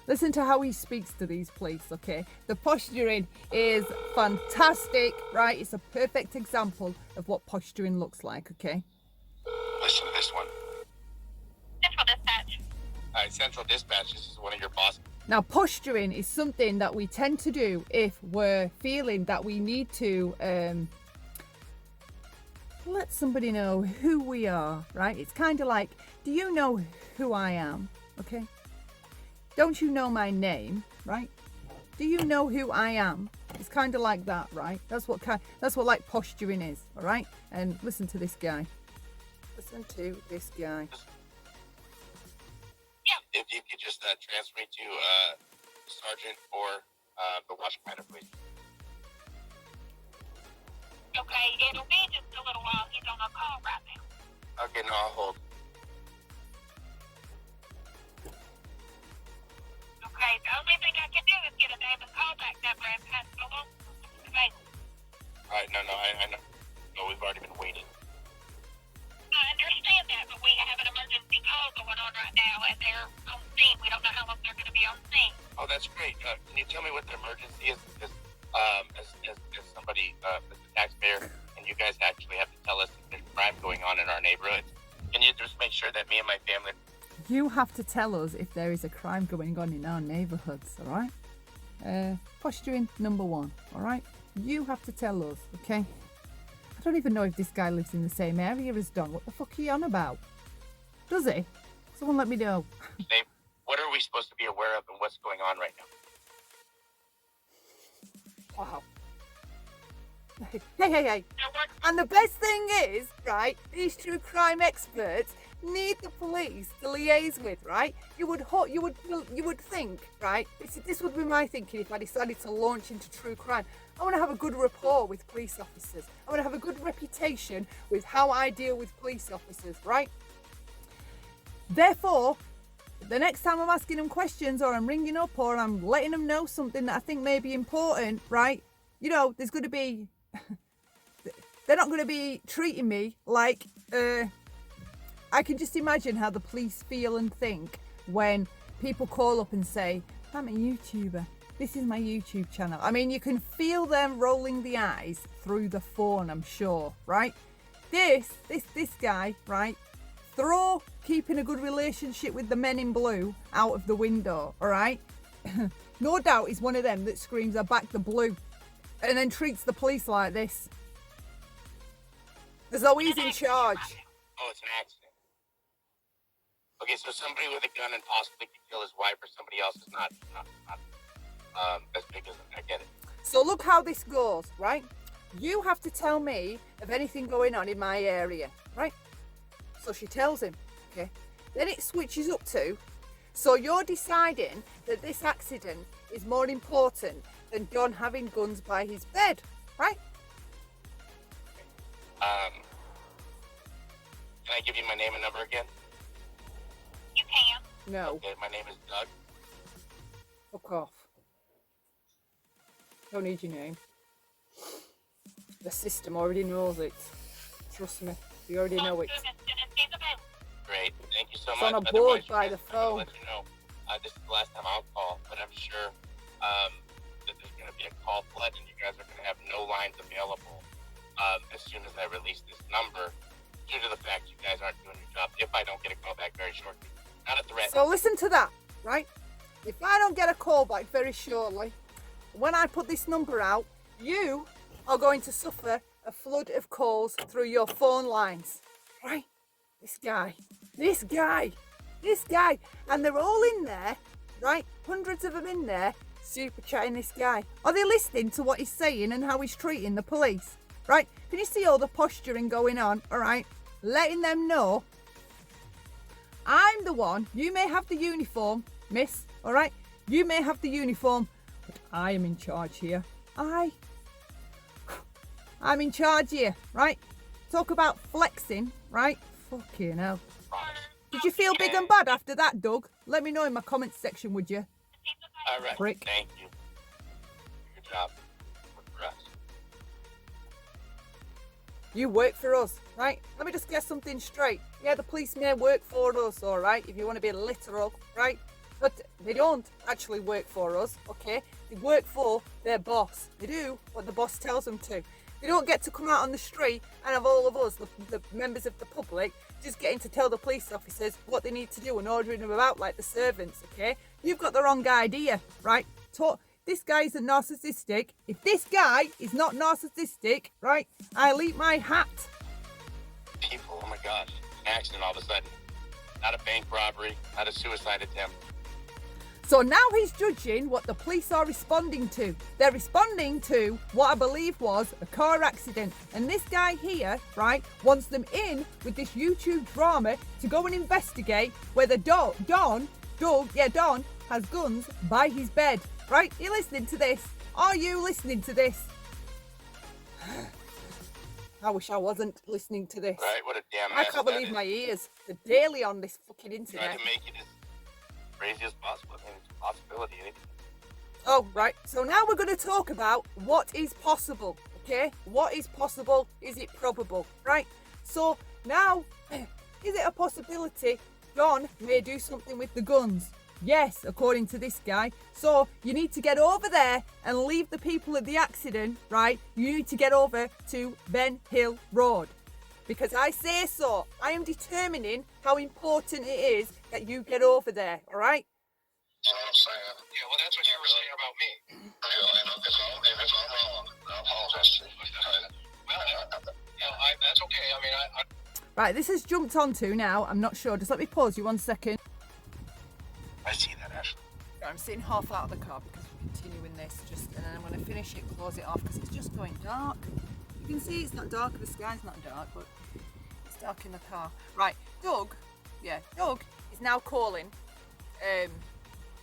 Listen to how he speaks to these police, okay? The posturing is fantastic, right? It's a perfect example of what posturing looks like, okay? Listen to this one. Central Dispatch. All right, Central Dispatch, this is one of your bosses. Now, posturing is something that we tend to do if we're feeling that we need to let somebody know who we are, right? It's kind of like, do you know who I am? Okay. Don't you know my name, right? Do you know who I am? It's kind of like that, right? That's what like posturing is, all right? And listen to this guy. Listen to this guy. If you could just transfer me to Sergeant or the watch commander, please. Okay, it'll be just a little while. He's on a call right now. Okay, no, I'll hold. Okay, the only thing I can do is get a name and callback number and pass it along. Okay. All right, no, I know. No, we've already been waiting. I understand that, but we have an emergency call going on right now, and they're on scene. We don't know how long they're going to be on scene. Oh, that's great. Can you tell me what the emergency is? Because as somebody, as a taxpayer, and you guys actually have to tell us if there's crime going on in our neighborhood. Can you just make sure that me and my family... You have to tell us if there is a crime going on in our neighbourhoods, all right? Posturing number 1, all right? You have to tell us, okay? I don't even know if this guy lives in the same area as Don. What the fuck are you on about? Does he? Someone let me know. Dave, what are we supposed to be aware of and what's going on right now? Wow. Hey. And the best thing is, right, these true crime experts need the police to liaise with, right? You would think, right? This would be my thinking if I decided to launch into true crime. I want to have a good rapport with police officers. I want to have a good reputation with how I deal with police officers, right? Therefore, the next time I'm asking them questions or I'm ringing up or I'm letting them know something that I think may be important, right? You know, there's going to be... They're not going to be treating me like... I can just imagine how the police feel and think when people call up and say, I'm a YouTuber. This is my YouTube channel. I mean, you can feel them rolling the eyes through the phone, I'm sure, right? This guy, right? Throw keeping a good relationship with the men in blue out of the window, all right? No doubt he's one of them that screams, I back the blue, and then treats the police like this. As though he's in charge. Oh, it's an accident. Okay, so somebody with a gun and possibly could kill his wife or somebody else is not as big as I get it. So look how this goes, right? You have to tell me of anything going on in my area, right? So she tells him, okay? Then it switches up to, so you're deciding that this accident is more important than Don having guns by his bed, right? Can I give you my name and number again? You can. No. Okay, my name is Doug. Fuck off. Don't need your name. The system already knows it. Trust me, we already know it. Great, thank you so It's much. on a board Otherwise, by you the guys, I'm gonna phone. let you know. This is the last time I'll call, but I'm sure that there's going to be a call flood and you guys are going to have no lines available as soon as I release this number, due to the fact you guys aren't doing your job. If I don't get a call back very shortly, not a threat. So listen to that, right? If I don't get a call back very shortly, when I put this number out, you are going to suffer a flood of calls through your phone lines, right? This guy, and they're all in there, right? Hundreds of them in there, super chatting this guy. Are they listening to what he's saying and how he's treating the police? right? Can you see all the posturing going on, all right? Letting them know I'm the one. You may have the uniform, miss, all right? You may have the uniform, but I am in charge here. I'm in charge here, right? Talk about flexing, right? Fucking hell. Did you feel big and bad after that, Doug? Let me know in my comments section, would you? All right. Prick. Thank you. Good job. For us. You work for us, right? Let me just get something straight. Yeah, the police may work for us, all right, if you want to be literal, right? But they don't actually work for us, okay? They work for their boss. They do what the boss tells them to. They don't get to come out on the street and have all of us, the members of the public, just getting to tell the police officers what they need to do and ordering them about like the servants, okay? You've got the wrong idea, right? This guy isn't narcissistic. If this guy is not narcissistic, right, I'll eat my hat. People, oh my gosh. An accident all of a sudden. Not a bank robbery, not a suicide attempt. So now he's judging what the police are responding to. They're responding to what I believe was a car accident. And this guy here, right, wants them in with this YouTube drama to go and investigate whether Don has guns by his bed. Right? Are you listening to this? Are you listening to this? I wish I wasn't listening to this. Right, what a damn I mess can't that believe is. my ears. They're daily on this fucking Try internet. to make it as crazy as possible. I mean, it's a possibility. Oh, right. So now we're going to talk about what is possible, okay? What is possible? Is it probable, right? So now, is it a possibility Don may do something with the guns? Yes, according to this guy. So you need to get over there and leave the people at the accident, right? You need to get over to Ben Hill Road. Because I say so. I am determining how important it is that you get over there, all right? You know what I'm saying? Yeah, well, that's what you were saying about me. Yeah, and if it's all wrong, I apologize to you. Well, that's okay. I mean, Right, this has jumped onto now. I'm not sure. Just let me pause you 1 second. I see that, Ashley. I'm sitting half out of the car because we're continuing this, and then I'm going to finish it, close it off because it's just going dark. You can see it's not dark, the sky's not dark, but it's dark in the car. Right, Doug is now calling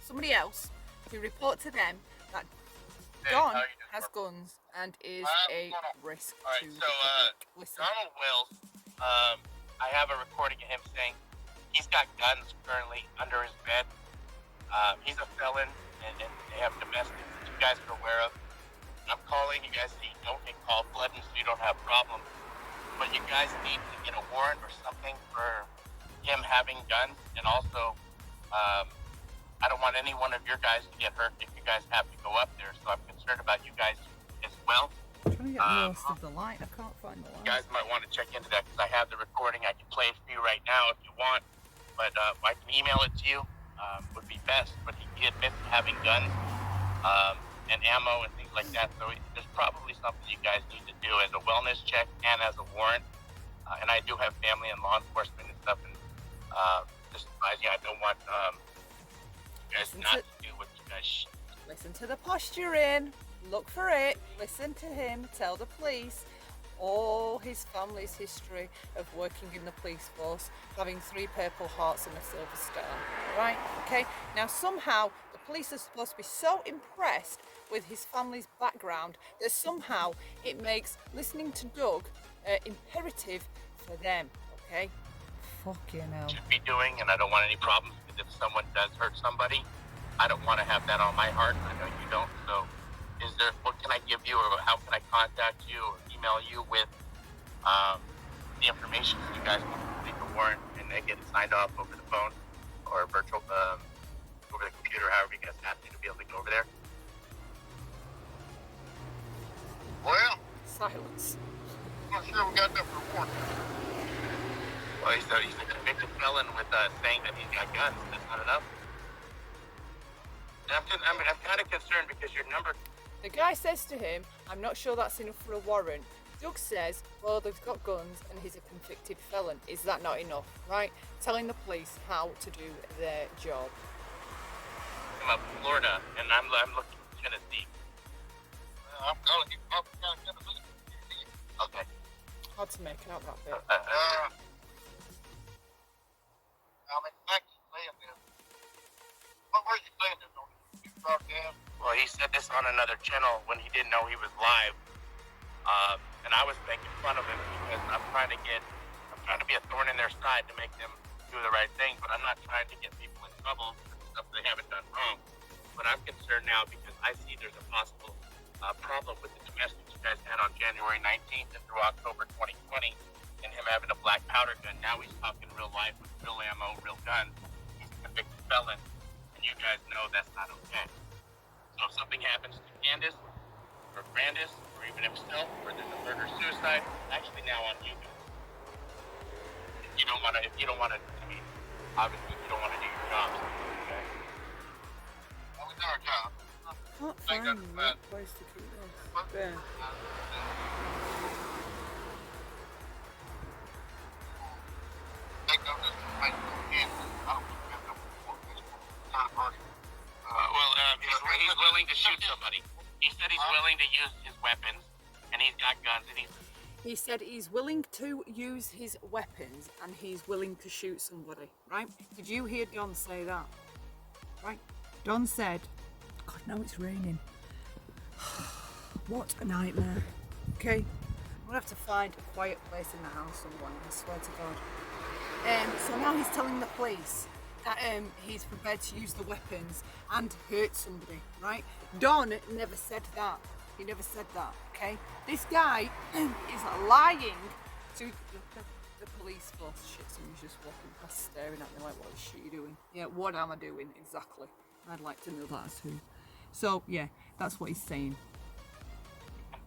somebody else to report to them that Don has guns and is a risk to the public. Listen. Donald Wells, I have a recording of him saying he's got guns currently under his bed. He's a felon, and they have domestics that you guys are aware of. I'm calling you guys so you don't get called blood, so you don't have problems. But you guys need to get a warrant or something for him having guns, and also, I don't want any one of your guys to get hurt if you guys have to go up there. So I'm concerned about you guys as well. I'm trying to get most of the light. I can't find the light. You guys might want to check into that because I have the recording. I can play it for you right now if you want, but I can email it to you. Would be best. But he admits to having guns and ammo and things like that. So there's probably something you guys need to do as a wellness check and as a warrant. And I do have family in law enforcement and stuff. And just advising, I don't want you guys not to do what you guys. Listen to the posturing. Look for it. Listen to him. Tell the police all his family's history of working in the police force, having 3 Purple Hearts and a Silver Star. Right? Okay? Now, somehow, the police are supposed to be so impressed with his family's background that somehow it makes listening to Doug imperative for them. Okay? Fucking hell. Should be doing, and I don't want any problems because if someone does hurt somebody, I don't want to have that on my heart. I know you don't. So, what can I give you, or how can I contact you, or email you with the information so you guys can complete the warrant and they get it signed off over the phone or virtual, over the computer, however you guys have to be able to go over there? well, Silence. I'm not sure we got that for a warrant. Well, he's a convicted felon with saying that he's got guns. That's not enough. And I'm kind of concerned because your number. The guy says to him, I'm not sure that's enough for a warrant. Doug says, well, they've got guns and he's a convicted felon. Is that not enough, right? Telling the police how to do their job. I'm up in Florida, and I'm looking for Tennessee. I'm calling you up in Tennessee. to make out that bit. Thanks for saying this. What were you saying this on the broadcast? Well, he said this on another channel when he didn't know he was live. And I was making fun of him because I'm trying to be a thorn in their side to make them do the right thing, but I'm not trying to get people in trouble for stuff they haven't done wrong. But I'm concerned now because I see there's a possible problem with the domestics you guys had on January 19th and through October 2020, and him having a black powder gun. Now he's talking real life with real ammo, real guns. He's a convicted felon, and you guys know that's not okay. So if something happens to Candace, or Brandis, or even himself, or there's a murder-suicide, actually now on you guys. If you don't want to, I mean, obviously you don't want to do your jobs. Okay? Well, we did our job. Can't find a place to keep this. There. He's willing to shoot somebody. He said he's willing to use his weapons, and he's got guns, and He said he's willing to use his weapons and he's willing to shoot somebody, right? Did you hear Don say that? Right? Don said, God, now it's raining. What a nightmare. Okay? I'm gonna have to find a quiet place in the house someone, I swear to God. So now he's telling the police that he's prepared to use the weapons and hurt somebody, right? Don never said that. He never said that, okay? This guy is lying to the police force. Shit, someone's just walking past staring at me like, what is she doing? Yeah, what am I doing exactly? I'd like to know that too. So, yeah, that's what he's saying.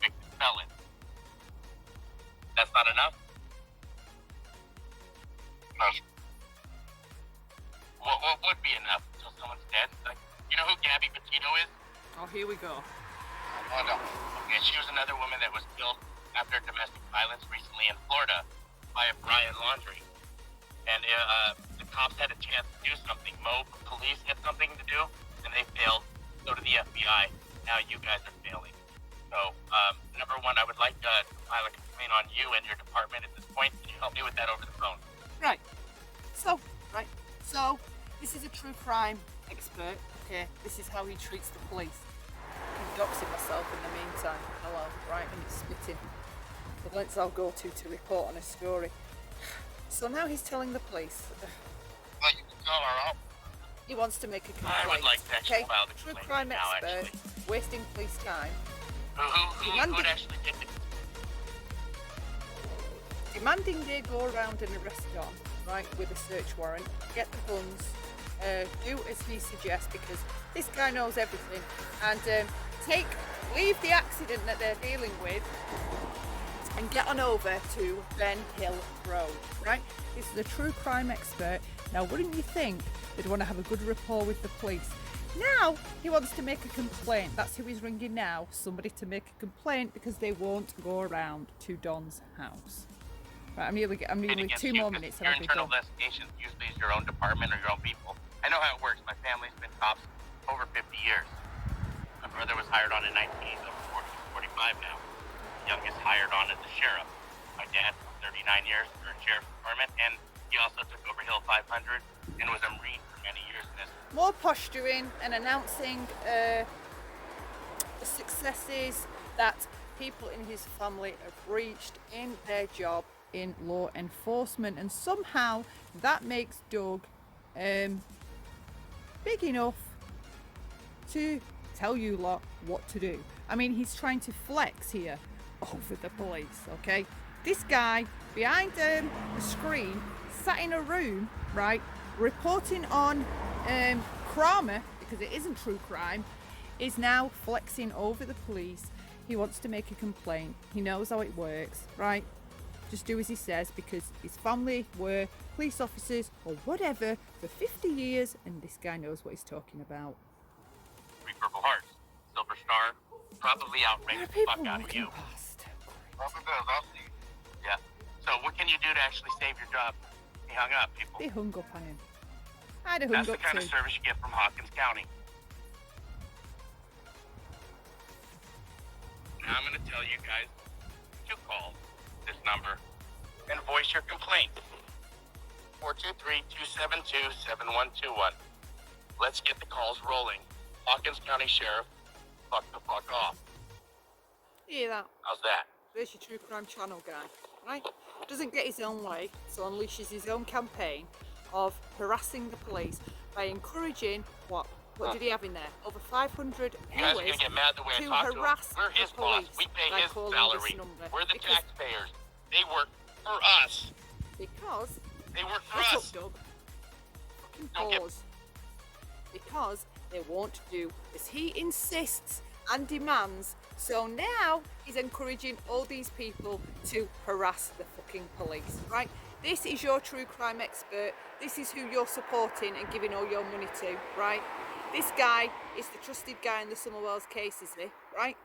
convicted felon. That's not enough? No. What would be enough until someone's dead? Like, you know who Gabby Petito is? Oh, here we go. I know. Okay, she was another woman that was killed after domestic violence recently in Florida by a Brian Laundrie. And the cops had a chance to do something. Mob police had something to do, and they failed. So did the FBI. Now you guys are failing. So, number one, I would like to file a complaint on you and your department at this point. Can you help me with that over the phone? Right. So, this is a true crime expert. Okay, this is how he treats the police. I'm doxing myself in the meantime. Hello, right, and it's spitting. The lengths I'll go to report on a story. So now he's telling the police. Well, you can tell her out. He wants to make a complaint. I would like to actually file the True complaint crime now, expert, actually. wasting police time. Who would actually take the... Demanding they go around and arrest Don, right, with a search warrant, get the guns, do as he suggests because this guy knows everything, and leave the accident that they're dealing with and get on over to Ben Hill Road, right? This is a true crime expert. Now, wouldn't you think they'd want to have a good rapport with the police? Now, he wants to make a complaint. That's who he's ringing now, somebody to make a complaint because they won't go around to Don's house. Right, I'm nearly 2 more minutes and Your I'll be internal done. investigations usually is your own department or your own people. I know how it works. My family's been cops over 50 years. My brother was hired on in 19, over 40, 45 now. The youngest hired on as the sheriff. My dad, 39 years for a sheriff's department, and he also took over Hill 500 and was a Marine for many years in this. More posturing and announcing the successes that people in his family have reached in their job in law enforcement, and somehow that makes Doug big enough to tell you lot what to do. I mean, he's trying to flex here over the police, okay? This guy behind the screen, sat in a room, right, reporting on Kramer, because it isn't true crime, is now flexing over the police. He wants to make a complaint. He knows how it works, right? Just do as he says, because his family were police officers or whatever for 50 years, and this guy knows what he's talking about. 3 Purple Hearts, Silver Star, probably outranked the fuck out of you. Past? Probably does. I'll see. Yeah. So what can you do to actually save your job? He hung up, people. They hung up on him. I'd have hung That's the up kind too. of service you get from Hawkins County. Now I'm going to tell you guys to call this number and voice your complaint. 423-272-7121. Let's get the calls rolling. Hawkins County Sheriff, fuck the fuck off. Hear that? How's that? There's your true crime channel guy, right? Doesn't get his own way, so unleashes his own campaign of harassing the police by encouraging what did he have in there? Over 500 You guys are viewers gonna get mad the way I to talk to him. harass We're his the boss. police We pay by his calling salary. this number. We're the Because- taxpayers. They work for us. Because They work for shut us. up, Doug. Fucking Don't get- pause. Because they won't do as he insists and demands. So now he's encouraging all these people to harass the fucking police, right? This is your true crime expert. This is who you're supporting and giving all your money to, right? This guy is the trusted guy in the Summerwells case, is he? Right?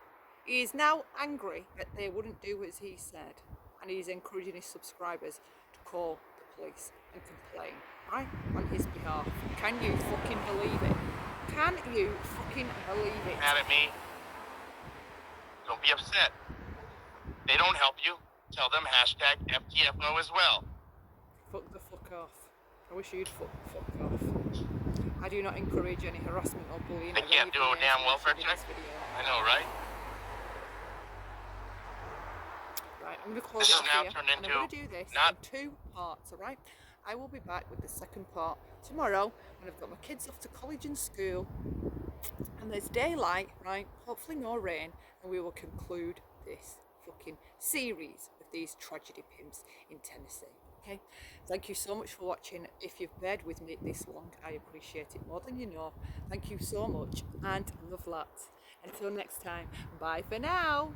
He is now angry that they wouldn't do as he said, and he's encouraging his subscribers to call the police and complain, right, on his behalf. Can you fucking believe it? Can you fucking believe it? Mad at me? Don't be upset. They don't help you. Tell them hashtag FTFO as well. Fuck the fuck off. I wish you'd fuck off. I do not encourage any harassment or bullying. They of can't do anybody a damn else welfare mentioned in check? this video. I know, right? Right, I'm going to close This it is off now here, turned and I'm into going to do this not- in 2 parts, alright? I will be back with the second part tomorrow when I've got my kids off to college and school and there's daylight, right? Hopefully no rain, and we will conclude this fucking series of these tragedy pimps in Tennessee. Okay, thank you so much for watching. If you've bared with me this long, I appreciate it more than you know. Thank you so much, and love lots. Until next time, bye for now.